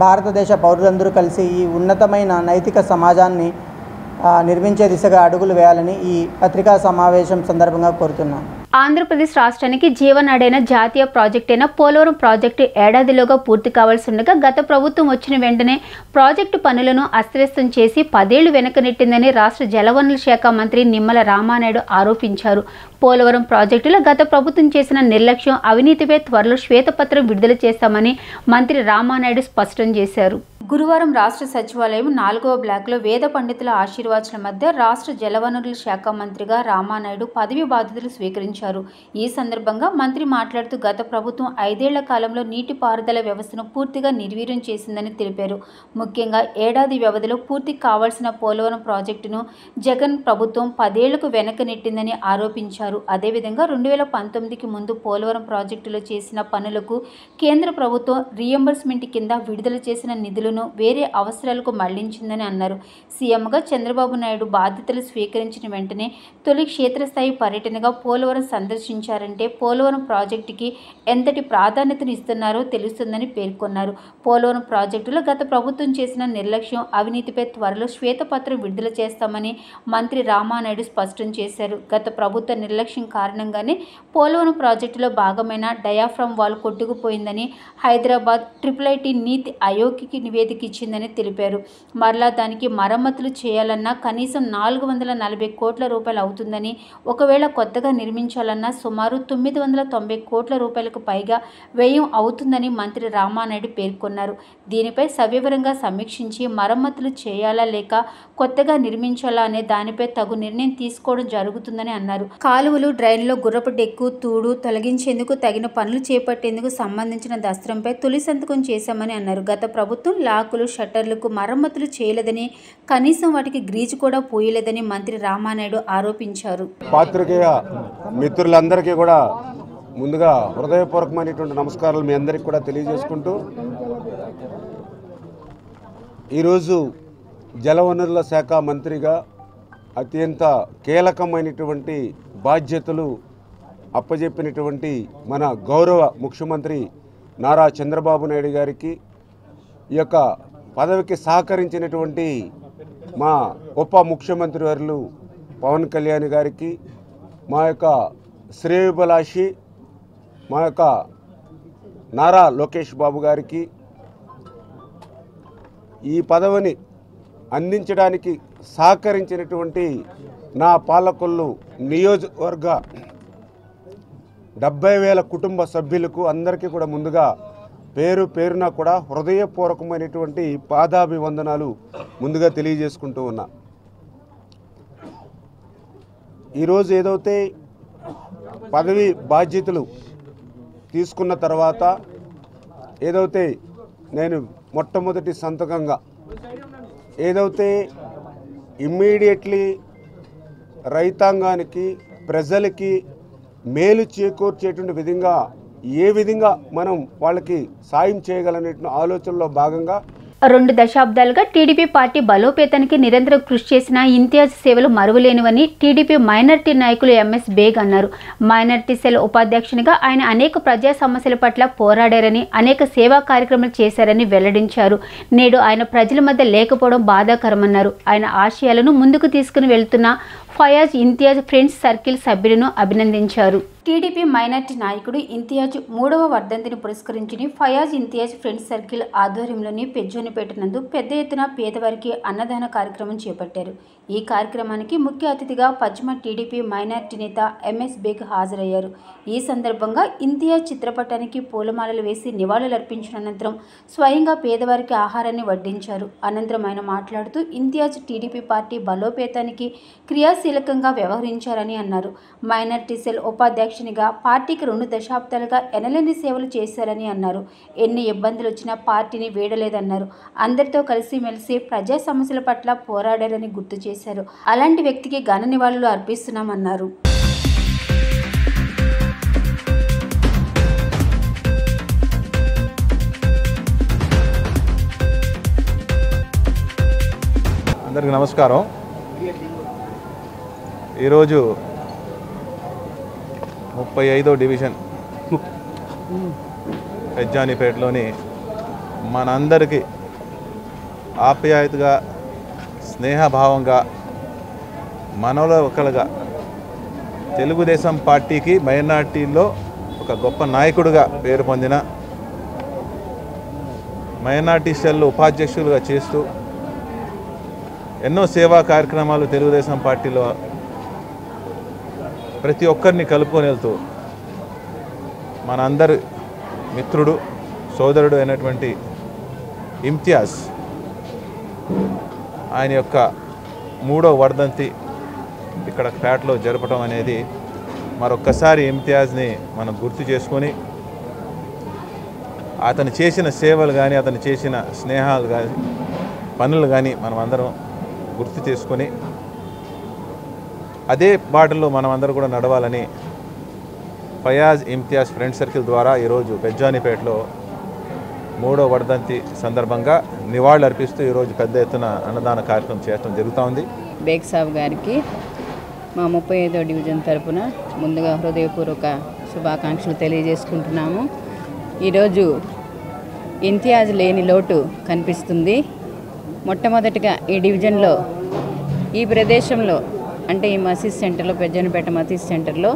భారతదేశ పౌరులందరూ కలిసి ఈ ఉన్నతమైన నైతిక సమాజాన్ని నిర్మించే దిశగా అడుగులు వేయాలని ఈ పత్రికా సమావేశం సందర్భంగా కోరుతున్నాను. ఆంధ్రప్రదేశ్ రాష్ట్రానికి జీవనాడైన జాతీయ ప్రాజెక్ట్ అయిన పోలవరం ప్రాజెక్టు ఏడాదిలోగా పూర్తి కావాల్సి ఉండగా గత ప్రభుత్వం వచ్చిన వెంటనే ప్రాజెక్టు పనులను అస్తవ్యస్తం చేసి 10 ఏళ్లు వెనక నెట్టిందని రాష్ట్ర జలవనరుల శాఖ మంత్రి నిమ్మల రామానాయుడు ఆరోపించారు. పోలవరం ప్రాజెక్టులో గత ప్రభుత్వం చేసిన నిర్లక్ష్యం, అవినీతిపై త్వరలో శ్వేతపత్రం విడుదల చేస్తామని మంత్రి రామానాయుడు స్పష్టం చేశారు. గురువారం రాష్ట్ర సచివాలయం 4వ బ్లాక్లో వేద పండితుల ఆశీర్వాదాల మధ్య రాష్ట్ర జలవనరుల శాఖ మంత్రిగా రామానాయుడు పదవి బాధ్యతలు స్వీకరించారు. ఈ సందర్భంగా మంత్రి మాట్లాడుతూ గత ప్రభుత్వం 5 ఏళ్ల కాలంలో నీటిపారుదల వ్యవస్థను పూర్తిగా నిర్వీర్యం చేసిందని తెలిపారు. ముఖ్యంగా ఏడాది వ్యవధిలో పూర్తి కావాల్సిన పోలవరం ప్రాజెక్టును జగన్ ప్రభుత్వం 10 ఏళ్లకు వెనక నెట్టిందని ఆరోపించారు. అదేవిధంగా 2019కి ముందు పోలవరం ప్రాజెక్టులో చేసిన పనులకు కేంద్ర ప్రభుత్వం రీఎంబర్స్మెంట్ కింద విడుదల చేసిన నిధులను వేరే అవసరాలకు మళ్లించిందని అన్నారు. సీఎంగా చంద్రబాబు నాయుడు బాధ్యతలు స్వీకరించిన వెంటనే తొలి క్షేత్రస్థాయి పర్యటనగా పోలవరం సందర్శించారంటే పోలవరం ప్రాజెక్టుకి ఎంతటి ప్రాధాన్యతను ఇస్తున్నారో తెలుస్తుందని పేర్కొన్నారు. పోలవరం ప్రాజెక్టులో గత ప్రభుత్వం చేసిన నిర్లక్ష్యం, అవినీతిపై త్వరలో శ్వేతపత్రం విడుదల చేస్తామని మంత్రి రామానాయుడు స్పష్టం చేశారు. గత ప్రభుత్వ నిర్లక్ష్యం కారణంగానే పోలవరం ప్రాజెక్టులో భాగమైన డయాఫ్రమ్ వాల్ కొట్టుకుపోయిందని హైదరాబాద్ IIIT నీతి ఆయోగ్కి నివేదిక ఇచ్చిందని తెలిపారు. మరలా దానికి మరమ్మతులు చేయాలన్నా కనీసం 440 కోట్ల రూపాయలు అవుతుందని, ఒకవేళ కొత్తగా నిర్మించాలన్నా సుమారు 990 కోట్ల రూపాయలకు పైగా వ్యయం అవుతుందని మంత్రి రామానాయుడు పేర్కొన్నారు. దీనిపై సవివరంగా సమీక్షించి మరమ్మతులు చేయాలా లేక కొత్తగా నిర్మించాలా అనే దానిపై తగు నిర్ణయం తీసుకోవడం జరుగుతుందని అన్నారు. కాలువలు, డ్రైన్లో గుర్రపు డెక్కు, తూడు తొలగించేందుకు తగిన పనులు చేపట్టేందుకు సంబంధించిన దస్త్రంపై తొలి సంతకం చేశామని అన్నారు. గత ప్రభుత్వం లాకులు, షట్టర్లకు మరమ్మతులు చేయలేదని, కనీసం వాటికి గ్రీజు కూడా పోయలేదని మంత్రి రామానాయుడు ఆరోపించారు. పాత్రికేయ మిత్రులందరికీ కూడా ముందుగా హృదయపూర్వకమైనటువంటి నమస్కారాలు మీ అందరికీ కూడా తెలియజేసుకుంటూ, ఈరోజు జలవనరుల శాఖ మంత్రిగా అత్యంత కీలకమైనటువంటి బాధ్యతలు అప్పజెప్పినటువంటి మన గౌరవ ముఖ్యమంత్రి నారా చంద్రబాబు నాయుడు గారికి, ఈ యొక్క పదవికి సహకరించినటువంటి మా ఉప ముఖ్యమంత్రి వర్యులు పవన్ కళ్యాణ్ గారికి, మా యొక్క శ్రేయోభిలాషి మా యొక్క నారా లోకేష్ బాబు గారికి ఈ పదవిని అందించడానికి సహకరించినటువంటి నా పాలకులు నియోజకవర్గ 70,000 కుటుంబ సభ్యులకు అందరికీ కూడా ముందుగా పేరు పేరున కూడా హృదయపూర్వకమైనటువంటి పాదాభివందనాలు ముందుగా తెలియజేసుకుంటూ ఉన్నా. ఈరోజు ఏదైతే పదవి బాధ్యతలు తీసుకున్న తర్వాత ఏదైతే నేను మొట్టమొదటి సంతకంగా ఏదైతే ఇమ్మీడియట్లీ రైతాంగానికి, ప్రజలకి మేలు చేకూర్చేటువంటి విధంగా ఏ విధంగా మనం వాళ్ళకి సాయం చేయగలనే ఆలోచనలో భాగంగా 2 దశాబ్దాలుగా టీడీపీ పార్టీ బలోపేతానికి నిరంతరం కృషి చేసిన ఇంతియాజ్ సేవలు మరువలేనివని టీడీపీ మైనారిటీ నాయకులు ఎంఎస్ బేగ్ అన్నారు. మైనారిటీ సెల్ ఉపాధ్యక్షునిగా ఆయన అనేక ప్రజా సమస్యల పట్ల పోరాడారని, అనేక సేవా కార్యక్రమాలు చేశారని వెల్లడించారు. నేడు ఆయన ప్రజల మధ్య లేకపోవడం బాధాకరమన్నారు. ఆయన ఆశయాలను ముందుకు తీసుకుని వెళ్తున్న ఫయాజ్ ఇంతియాజ్ ఫ్రెండ్స్ సర్కిల్ సభ్యులను అభినందించారు. టీడీపీ మైనార్టీ నాయకుడు ఇంతియాజ్ 3వ వర్ధంతిని పురస్కరించుని ఫయాజ్ ఇంతియాజ్ ఫ్రెండ్స్ సర్కిల్ ఆధ్వర్యంలోని పెజ్జోనిపేట నందు పెద్ద ఎత్తున పేదవారికి అన్నదాన కార్యక్రమం చేపట్టారు. ఈ కార్యక్రమానికి ముఖ్య అతిథిగా పశ్చిమ టీడీపీ మైనార్టీ నేత ఎంఎస్ బేగ్ హాజరయ్యారు. ఈ సందర్భంగా ఇంతియాజ్ చిత్రపటానికి పూలమాలలు వేసి నివాళులర్పించిన అనంతరం స్వయంగా పేదవారికి ఆహారాన్ని వడ్డించారు. అనంతరం ఆయన మాట్లాడుతూ ఇంతియాజ్ టీడీపీ పార్టీ బలోపేతానికి క్రియాశీలకంగా వ్యవహరించారని అన్నారు. మైనార్టీ సెల్ ఉపాధ్యక్షునిగా పార్టీకి 2 దశాబ్దాలుగా ఎనలేని సేవలు చేశారని అన్నారు. ఎన్ని ఇబ్బందులు వచ్చినా పార్టీని వీడలేదన్నారు. అందరితో కలిసిమెలిసి ప్రజా సమస్యల పట్ల పోరాడారని గుర్తు చేశారు. అలాంటి వ్యక్తికి ఘన నివాళులు అర్పిస్తున్నామన్నారు. అందరికీ నమస్కారం. ఈరోజు 35వ డివిజన్ పెజ్జానిపేటలోని మనందరికీ ఆప్యాయతగా, స్నేహభావంగా, మనలో ఒకలుగా తెలుగుదేశం పార్టీకి మైనార్టీల్లో ఒక గొప్ప నాయకుడిగా పేరు పొందిన, మైనార్టీ సెల్ ఉపాధ్యక్షులుగా చేస్తూ ఎన్నో సేవా కార్యక్రమాలు తెలుగుదేశం పార్టీలో ప్రతి ఒక్కరిని కలుపుకొని వెళ్తూ మనందరి మిత్రుడు, సోదరుడు అయినటువంటి ఇంతియాజ్ ఆయన యొక్క 3వ వర్ధంతి ఇక్కడ పేటలో జరపడం అనేది మరొక్కసారి ఇంతియాజ్ని మనం గుర్తు చేసుకొని అతను చేసిన సేవలు కానీ, అతను చేసిన స్నేహాలు కానీ, పనులు కానీ మనం అందరం గుర్తు చేసుకొని అదే బాటలో మనం అందరూ కూడా నడవాలని ఫయాజ్ ఇంతియాజ్ ఫ్రెండ్ సర్కిల్ ద్వారా ఈరోజు పెజ్జానిపేటలో 3వ వర్ధంతి సందర్భంగా నివాళులు అర్పిస్తూ ఈరోజు పెద్ద ఎత్తున అన్నదాన కార్యక్రమం చేయడం జరుగుతూ ఉంది. బేగ్ సాబ్ గారికి మా 35వ డివిజన్ తరపున ముందుగా హృదయపూర్వక శుభాకాంక్షలు తెలియజేసుకుంటున్నాము. ఈరోజు ఇంతియాజ్ లేని లోటు కనిపిస్తుంది. మొట్టమొదటిగా ఈ డివిజన్లో, ఈ ప్రదేశంలో అంటే ఈ మసీద్ సెంటర్లో, పెజ్జానిపేట మసీద్ సెంటర్లో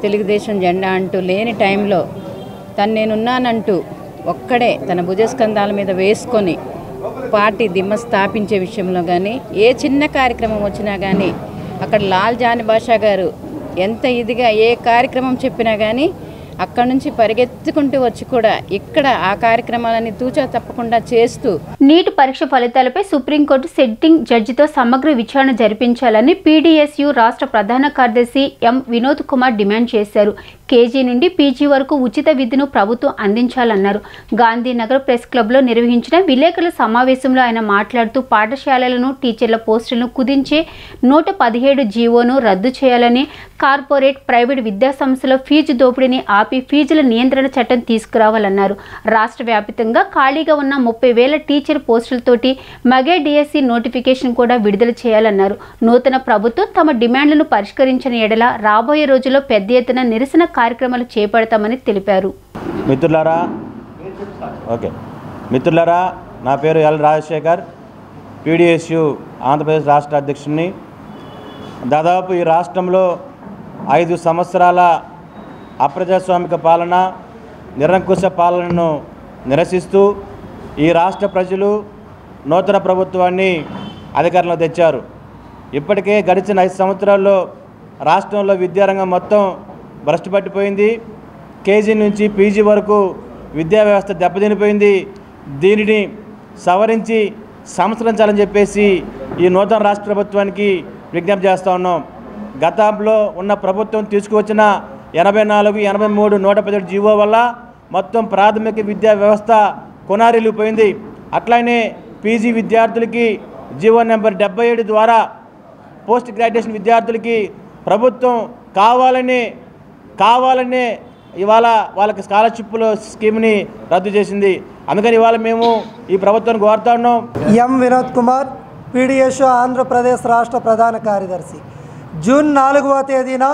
తెలుగుదేశం జెండా అంటూ లేని టైంలో తను నేనున్నానంటూ ఒక్కడే తన భుజస్కంధాల మీద వేసుకొని పార్టీ దిమ్మ స్థాపించే విషయంలో కానీ, ఏ చిన్న కార్యక్రమం వచ్చినా కానీ అక్కడ లాల్ జాని బాషా గారు ఎంత ఇదిగా ఏ కార్యక్రమం చెప్పినా కానీ అక్కడ నుంచి పరిగెత్తుకుంటూ వచ్చి కూడా ఇక్కడ ఆ కార్యక్రమాలని తూచా తప్పకుండా చేస్తూ నీట్ పరీక్ష ఫలితాలపై సుప్రీంకోర్టు సిట్టింగ్ జడ్జితో సమగ్ర విచారణ జరిపించాలని పీడీఎస్యు రాష్ట్ర ప్రధాన కార్యదర్శి ఎం వినోద్ కుమార్ డిమాండ్ చేశారు. కేజీ నుండి పీజీ వరకు ఉచిత విద్యను ప్రభుత్వం అందించాలన్నారు. గాంధీనగర్ ప్రెస్ క్లబ్లో నిర్వహించిన విలేకరుల సమావేశంలో ఆయన మాట్లాడుతూ పాఠశాలలను, టీచర్ల పోస్టులను కుదించే 117 జీవోను రద్దు చేయాలని, కార్పొరేట్, ప్రైవేట్ విద్యాసంస్థల ఫీజు దోపిడీని ఆపి ఫీజుల నియంత్రణ చట్టం తీసుకురావాలన్నారు. రాష్ట్ర వ్యాప్తంగా ఖాళీగా ఉన్న 30,000 టీచర్ పోస్టులతోటి మగే డిఎస్సి నోటిఫికేషన్ కూడా విడుదల చేయాలన్నారు. నూతన ప్రభుత్వం తమ డిమాండ్లను పరిష్కరించిన ఎడల రాబోయే రోజుల్లో పెద్ద ఎత్తున నిరసన కార్యక్రమాలు చేపడతామని తెలిపారు. మిత్రులారా, నా పేరు ఎల్ రాజశేఖర్, పీడీఎస్యు ఆంధ్రప్రదేశ్ రాష్ట్ర అధ్యక్షుడిని. దాదాపు ఈ రాష్ట్రంలో 5 సంవత్సరాల అప్రజాస్వామిక పాలన, నిరంకుశ పాలనను నిరసిస్తూ ఈ రాష్ట్ర ప్రజలు నూతన ప్రభుత్వాన్ని అధికారంలో తెచ్చారు. ఇప్పటికే గడిచిన 5 సంవత్సరాల్లో రాష్ట్రంలో విద్యారంగం మొత్తం భ్రష్టు పట్టిపోయింది. కేజీ నుంచి పీజీ వరకు విద్యా వ్యవస్థ దెబ్బతినిపోయింది. దీనిని సవరించి సంస్కరించాలని చెప్పేసి ఈ నూతన రాష్ట్ర ప్రభుత్వానికి విజ్ఞప్తి చేస్తూ ఉన్నాం. గతంలో ఉన్న ప్రభుత్వం తీసుకువచ్చిన 84, 83, 117 జీవో వల్ల మొత్తం ప్రాథమిక విద్యా వ్యవస్థ కొనారిల్లిపోయింది. అట్లనే పీజీ విద్యార్థులకి జీవో నెంబర్ 77 ద్వారా పోస్ట్ గ్రాడ్యుయేషన్ విద్యార్థులకి ప్రభుత్వం కావాలనే ఇవాళ వాళ్ళకి స్కాలర్షిప్ల స్కీమ్ని రద్దు చేసింది. అందుకని ఇవాళ మేము ఈ ప్రభుత్వాన్ని కోరుతా ఉన్నాం. ఎం వినోద్ కుమార్, పీడిఎస్ ఆంధ్రప్రదేశ్ రాష్ట్ర ప్రధాన కార్యదర్శి. జూన్ 4వ తేదీన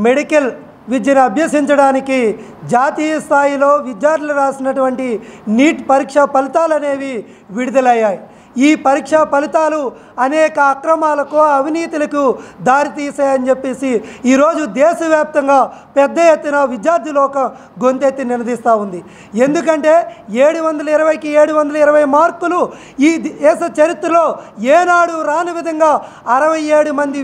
మెడికల్ విద్యను అభ్యసించడానికి జాతీయ స్థాయిలో విద్యార్థులు రాసినటువంటి నీట్ పరీక్ష ఫలితాలు అనేవి విడుదలయ్యాయి. ఈ పరీక్షా ఫలితాలు అనేక అక్రమాలకు అవినీతులకు దారితీసాయని చెప్పేసి ఈరోజు దేశవ్యాప్తంగా పెద్ద ఎత్తున విద్యార్థి లోకం గొంతెత్తి నిలదీస్తూ ఉంది. ఎందుకంటే 720కి 720 మార్కులు ఈ దేశ చరిత్రలో ఏనాడు రాని విధంగా 67 మంది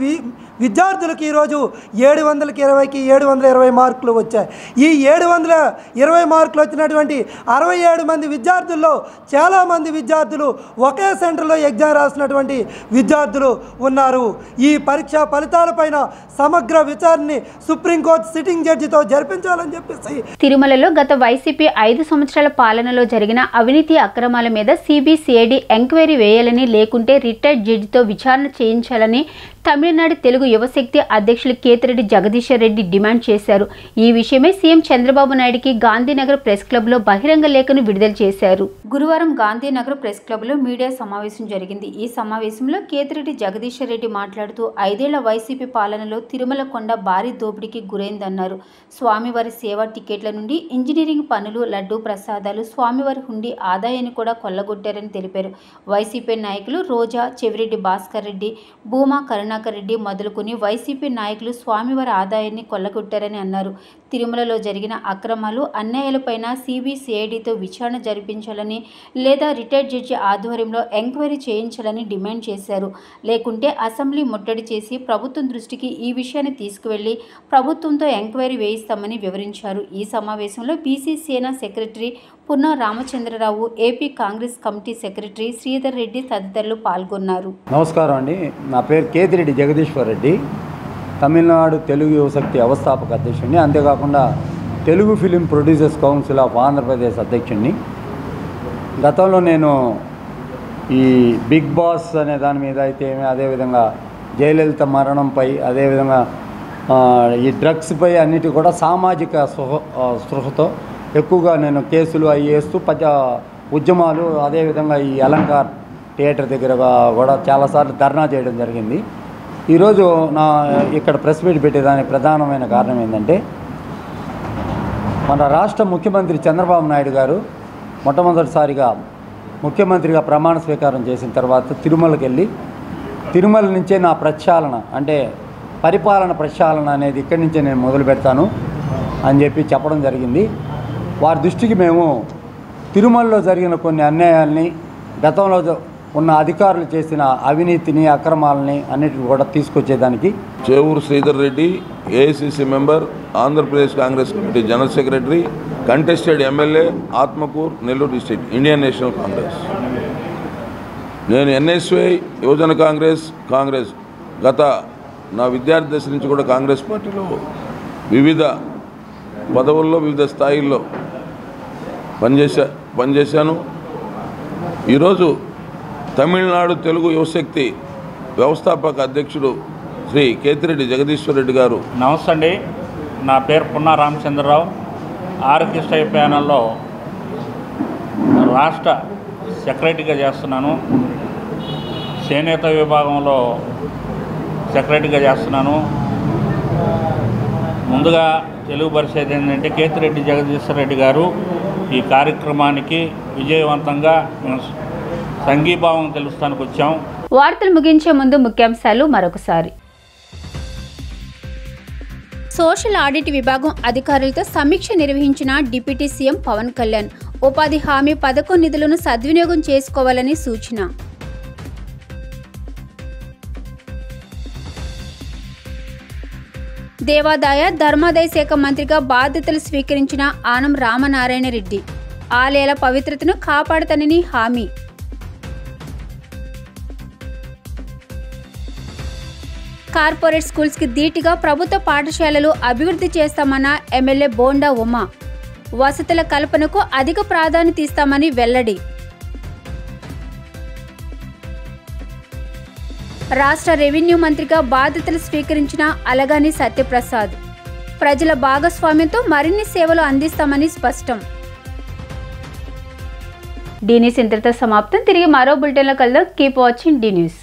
విద్యార్థులకు ఈరోజు 700కి 20కి 720 మార్కులు వచ్చాయి. ఈ 720 మార్కులు వచ్చినటువంటి 67 మంది విద్యార్థుల్లో చాలామంది విద్యార్థులు ఒకే సెంటర్లో ఎగ్జామ్ రాసినటువంటి విద్యార్థులు ఉన్నారు. ఈ పరీక్షా ఫలితాలపైన సమగ్ర విచారణని సుప్రీంకోర్టు సిట్టింగ్ జడ్జితో జరిపించాలని చెప్పేసి తిరుమలలో గత వైసీపీ 5 సంవత్సరాల పాలనలో జరిగిన అవినీతి అక్రమాల మీద సిబిసిఐడి ఎంక్వైరీ వేయాలని, లేకుంటే రిటైర్డ్ జడ్జితో విచారణ చేయించాలని తమిళనాడు తెలుగు యువశక్తి అధ్యక్షులు కేతిరెడ్డి జగదీశ్వర్ రెడ్డి డిమాండ్ చేశారు. ఈ విషయమై సీఎం చంద్రబాబు నాయుడుకి గాంధీనగర్ ప్రెస్ క్లబ్లో బహిరంగ లేఖను విడుదల చేశారు. గురువారం గాంధీనగర్ ప్రెస్ క్లబ్లో మీడియా సమావేశం జరిగింది. ఈ సమావేశంలో కేతిరెడ్డి జగదీశ్వర్ రెడ్డి మాట్లాడుతూ 5 ఏళ్ల వైసీపీ పాలనలో తిరుమల కొండ భారీ దోపిడీకి గురైందన్నారు. స్వామివారి సేవా టికెట్ల నుండి ఇంజనీరింగ్ పనులు, లడ్డూ ప్రసాదాలు, స్వామివారి హుండీ ఆదాయాన్ని కూడా కొల్లగొట్టారని తెలిపారు. వైసీపీ నాయకులు రోజా, చెవిరెడ్డి భాస్కర్ రెడ్డి, భూమా కరుణాకర్ రెడ్డి మొదలుకొని వైసీపీ నాయకులు స్వామివారి ఆదాయాన్ని కొల్లగొట్టారని అన్నారు. తిరుమలలో జరిగిన అక్రమాలు, అన్యాయాలపైన సిబిసిఐడితో విచారణ జరిపించాలని, లేదా రిటైర్డ్ జడ్జి ఆధ్వర్యంలో ఎంక్వైరీ చేయించాలని డిమాండ్ చేశారు. లేకుంటే అసెంబ్లీ ముట్టడి చేసి ప్రభుత్వం దృష్టికి ఈ విషయాన్ని తీసుకువెళ్లి ప్రభుత్వంతో ఎంక్వైరీ వేయిస్తామని వివరించారు. ఈ సమావేశంలో BC Sena secretary Punna Ramachandra Rao, AP Congress committee secretary Sridhar Reddy తదితరులు పాల్గొన్నారు. నమస్కారం అండి. నా పేరు కేతిరెడ్డి జగదీశ్వర్ రెడ్డి, తమిళనాడు తెలుగు యువశక్తి వ్యవస్థాపక అధ్యక్షుడిని, అంతేకాకుండా Telugu film producers council of Andhra Pradesh అధ్యక్షుడిని. గతంలో నేను ఈ బిగ్ బాస్ అనే దాని మీద అయితే, అదేవిధంగా జయలలిత మరణంపై, అదేవిధంగా ఈ డ్రగ్స్పై అన్నిటి కూడా సామాజిక స్పృహతో ఎక్కువగా నేను కేసులు అవి వేస్తూ ఉద్యమాలు, అదేవిధంగా ఈ అలంకార్ థియేటర్ దగ్గర కూడా చాలాసార్లు ధర్నా చేయడం జరిగింది. ఈరోజు ఇక్కడ ప్రెస్ మీట్ పెట్టేదానికి ప్రధానమైన కారణం ఏంటంటే, మన రాష్ట్ర ముఖ్యమంత్రి చంద్రబాబు నాయుడు గారు మొట్టమొదటిసారిగా ముఖ్యమంత్రిగా ప్రమాణ స్వీకారం చేసిన తర్వాత తిరుమలకి వెళ్ళి, తిరుమల నుంచే నా ప్రక్షాళన అంటే పరిపాలన ప్రక్షాళన అనేది ఇక్కడి నుంచే నేను మొదలు పెడతాను అని చెప్పడం జరిగింది. వారి దృష్టికి మేము తిరుమలలో జరిగిన కొన్ని అన్యాయాల్ని, గతంలో ఉన్న అధికారులు చేసిన అవినీతిని, అక్రమాలని అన్నిటిని కూడా తీసుకొచ్చేదానికి Chevuru Sridhar Reddy, AICC member, Andhra Pradesh Congress committee general secretary, contested MLA, Atmakur, Nellore district, Indian National Congress. నేను ఎన్ఎస్వై, యువజన కాంగ్రెస్ గత నా విద్యార్థి దశ నుంచి కూడా కాంగ్రెస్ పార్టీలో వివిధ పదవుల్లో, వివిధ స్థాయిల్లో పనిచేశాను. ఈరోజు తమిళనాడు తెలుగు యువశక్తి వ్యవస్థాపక అధ్యక్షుడు శ్రీ కేతిరెడ్డి జగదీశ్వర్ రెడ్డి గారు. నమస్తే అండి. నా పేరు పున్నా రామచంద్రరావు, ఆర్కెస్ట్రా ప్యానెల్లో రాష్ట్ర సెక్రటరీగా చేస్తున్నాను. చేనేత విభాగంలో సెక్రటరీగా చేస్తున్నాను. ముందుగా తెలియపరిచేది ఏంటంటే, కేతిరెడ్డి జగదీశ్వర్ రెడ్డి గారు ఈ కార్యక్రమానికి విజయవంతంగా సంఘీభావం తెలుస్తానికి వచ్చాం. వార్తలు ముగించే ముందు ముఖ్యాంశాలు మరొకసారి. సోషల్ ఆడిట్ విభాగం అధికారులతో సమీక్ష నిర్వహించిన డిప్యూటీ సీఎం పవన్ కళ్యాణ్. ఉపాధి హామీ పథకం నిధులను సద్వినియోగం చేసుకోవాలని సూచన. దేవాదాయ ధర్మాదాయ శాఖ మంత్రిగా బాధ్యతలు స్వీకరించిన ఆనం రామనారాయణ రెడ్డి. ఆలయాల పవిత్రతను కాపాడుతానని హామీ. కార్పొరేట్ స్కూల్స్కి ధీటుగా ప్రభుత్వ పాఠశాలలు అభివృద్ధి చేస్తామన్న ఎమ్మెల్యే బోండా ఉమా. వసతుల కల్పనకు అధిక ప్రాధాన్యత ఇస్తామని వెల్లడి. రాష్ట్ర రెవెన్యూ మంత్రిగా బాధ్యతలు స్వీకరించిన అలగాని సత్యప్రసాద్. ప్రజల భాగస్వామ్యంతో మరిన్ని సేవలు అందిస్తామని స్పష్టం. डी న్యూస్ ఇంతటితో సమాప్తం. తిరిగి మరో బులెటిన్లో కలుద్దాం. Keep watching D news.